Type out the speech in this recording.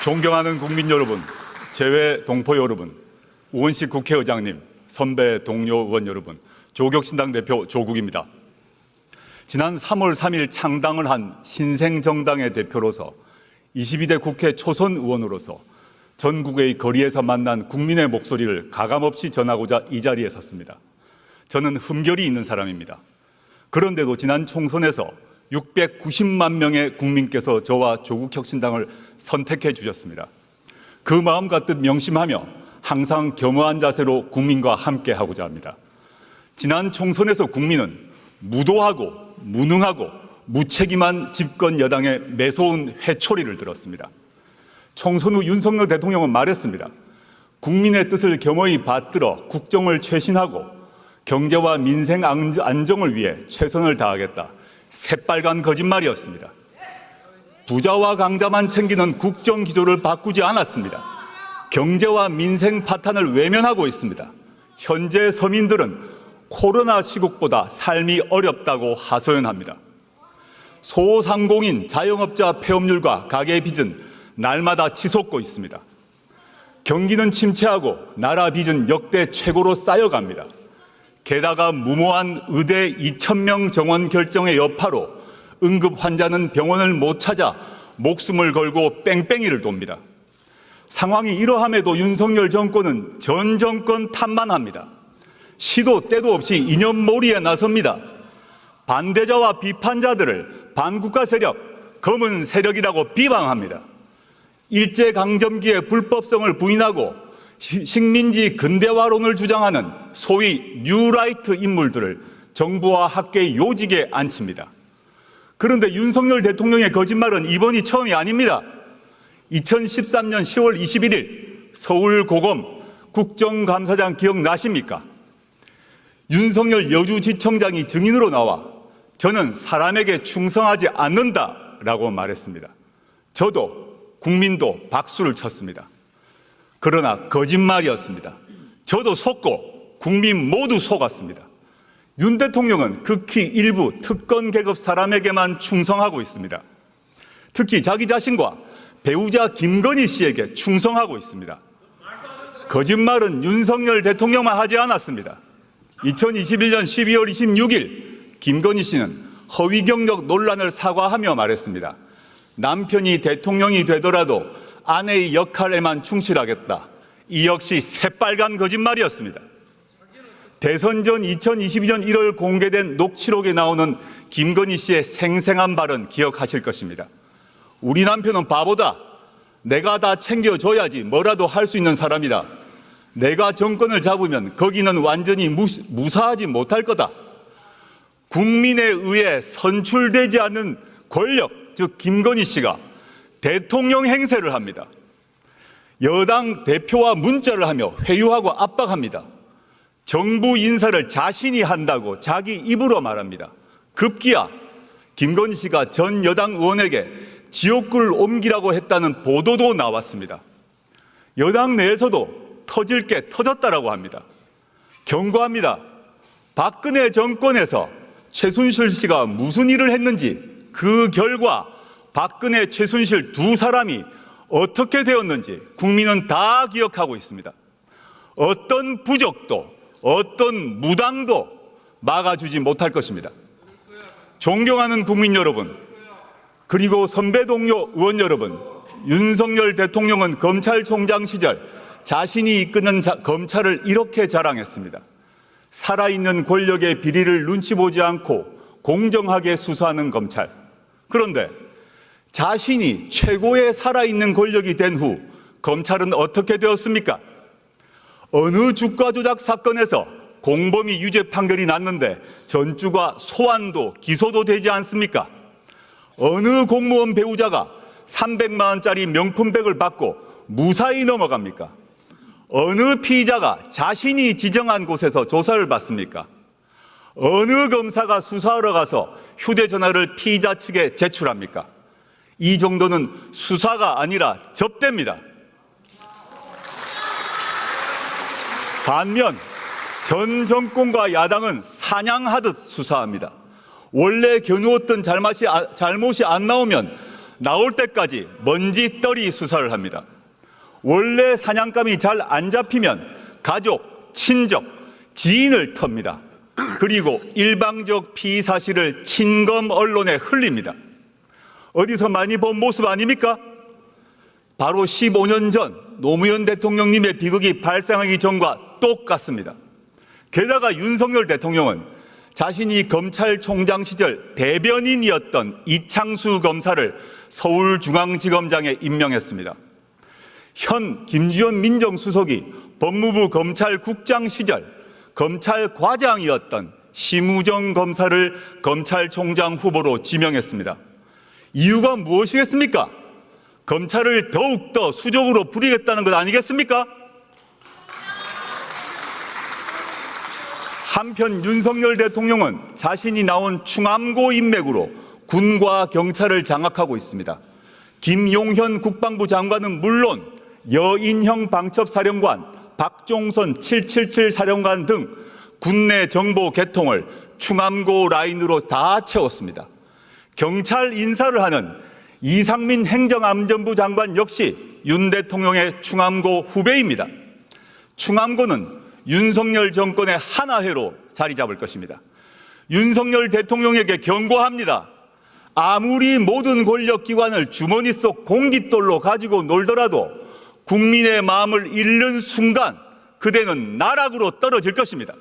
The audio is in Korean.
존경하는 국민 여러분, 재외 동포 여러분, 우원식 국회의장님, 선배 동료 의원 여러분, 조국혁신당 대표 조국입니다. 지난 3월 3일 창당을 한 신생정당의 대표로서 22대 국회 초선 의원으로서 전국의 거리에서 만난 국민의 목소리를 가감없이 전하고자 이 자리에 섰습니다. 저는 흠결이 있는 사람입니다. 그런데도 지난 총선에서 690만 명의 국민께서 저와 조국혁신당을 선택해 주셨습니다. 그 마음 가득 명심하며 항상 겸허한 자세로 국민과 함께 하고자 합니다. 지난 총선에서 국민은 무도하고 무능하고 무책임한 집권 여당의 매서운 회초리를 들었습니다. 총선 후 윤석열 대통령은 말했습니다. 국민의 뜻을 겸허히 받들어 국정을 쇄신하고 경제와 민생 안정을 위해 최선을 다하겠다. 새빨간 거짓말이었습니다. 부자와 강자만 챙기는 국정 기조를 바꾸지 않았습니다. 경제와 민생 파탄을 외면하고 있습니다. 현재 서민들은 코로나 시국보다 삶이 어렵다고 하소연합니다. 소상공인, 자영업자 폐업률과 가계 빚은 날마다 치솟고 있습니다. 경기는 침체하고 나라 빚은 역대 최고로 쌓여갑니다. 게다가 무모한 의대 2,000명 정원 결정의 여파로 응급 환자는 병원을 못 찾아 목숨을 걸고 뺑뺑이를 돕니다. 상황이 이러함에도 윤석열 정권은 전 정권 탓만 합니다. 시도 때도 없이 이념몰이에 나섭니다. 반대자와 비판자들을 반국가 세력, 검은 세력이라고 비방합니다. 일제강점기의 불법성을 부인하고 식민지 근대화론을 주장하는 소위 뉴라이트 인물들을 정부와 학계의 요직에 앉힙니다. 그런데 윤석열 대통령의 거짓말은 이번이 처음이 아닙니다. 2013년 10월 21일 서울고검 국정감사장 기억나십니까? 윤석열 여주지청장이 증인으로 나와 저는 사람에게 충성하지 않는다라고 말했습니다. 저도 국민도 박수를 쳤습니다. 그러나 거짓말이었습니다. 저도 속고 국민 모두 속았습니다. 윤 대통령은 극히 일부 특권 계급 사람에게만 충성하고 있습니다. 특히 자기 자신과 배우자 김건희 씨에게 충성하고 있습니다. 거짓말은 윤석열 대통령만 하지 않았습니다. 2021년 12월 26일 김건희 씨는 허위 경력 논란을 사과하며 말했습니다. 남편이 대통령이 되더라도 아내의 역할에만 충실하겠다. 이 역시 새빨간 거짓말이었습니다. 대선 전 2022년 1월 공개된 녹취록에 나오는 김건희 씨의 생생한 발언 기억하실 것입니다. 우리 남편은 바보다. 내가 다 챙겨줘야지 뭐라도 할 수 있는 사람이다. 내가 정권을 잡으면 거기는 완전히 무사하지 못할 거다. 국민에 의해 선출되지 않는 권력, 즉 김건희 씨가 대통령 행세를 합니다. 여당 대표와 문자를 하며 회유하고 압박합니다. 정부 인사를 자신이 한다고 자기 입으로 말합니다. 급기야 김건희 씨가 전 여당 의원에게 지옥불 옮기라고 했다는 보도도 나왔습니다. 여당 내에서도 터질 게 터졌다라고 합니다. 경고합니다. 박근혜 정권에서 최순실 씨가 무슨 일을 했는지 그 결과 박근혜, 최순실 두 사람이 어떻게 되었는지 국민은 다 기억하고 있습니다. 어떤 부적도 어떤 무당도 막아주지 못할 것입니다. 존경하는 국민 여러분, 그리고 선배 동료 의원 여러분, 윤석열 대통령은 검찰총장 시절 자신이 이끄는 검찰을 이렇게 자랑했습니다. 살아있는 권력의 비리를 눈치 보지 않고 공정하게 수사하는 검찰. 그런데 자신이 최고의 살아있는 권력이 된 후 검찰은 어떻게 되었습니까? 어느 주가 조작 사건에서 공범이 유죄 판결이 났는데 전주가 소환도 기소도 되지 않습니까? 어느 공무원 배우자가 300만 원짜리 명품백을 받고 무사히 넘어갑니까? 어느 피의자가 자신이 지정한 곳에서 조사를 받습니까? 어느 검사가 수사하러 가서 휴대전화를 피의자 측에 제출합니까? 이 정도는 수사가 아니라 접대입니다. 반면 전 정권과 야당은 사냥하듯 수사합니다. 원래 겨누었던 잘못이 안 나오면 나올 때까지 먼지떨이 수사를 합니다. 원래 사냥감이 잘 안 잡히면 가족, 친족, 지인을 텁니다. 그리고 일방적 피의 사실을 친검 언론에 흘립니다. 어디서 많이 본 모습 아닙니까? 바로 15년 전 노무현 대통령님의 비극이 발생하기 전과 똑같습니다. 게다가 윤석열 대통령은 자신이 검찰총장 시절 대변인이었던 이창수 검사를 서울중앙지검장에 임명했습니다. 현 김주현 민정수석이 법무부 검찰국장 시절 검찰과장이었던 심우정 검사를 검찰총장 후보로 지명했습니다. 이유가 무엇이겠습니까? 검찰을 더욱더 수적으로 부리겠다는 것 아니겠습니까? 한편 윤석열 대통령은 자신이 나온 충암고 인맥으로 군과 경찰을 장악하고 있습니다. 김용현 국방부 장관은 물론 여인형 방첩사령관, 박종선 777 사령관 등 군내 정보 개통을 충암고 라인으로 다 채웠습니다. 경찰 인사를 하는 이상민 행정안전부 장관 역시 윤 대통령의 충암고 후배입니다. 충암고는 윤석열 정권의 하나회로 자리 잡을 것입니다. 윤석열 대통령에게 경고합니다. 아무리 모든 권력기관을 주머니 속 공깃돌로 가지고 놀더라도 국민의 마음을 잃는 순간 그대는 나락으로 떨어질 것입니다.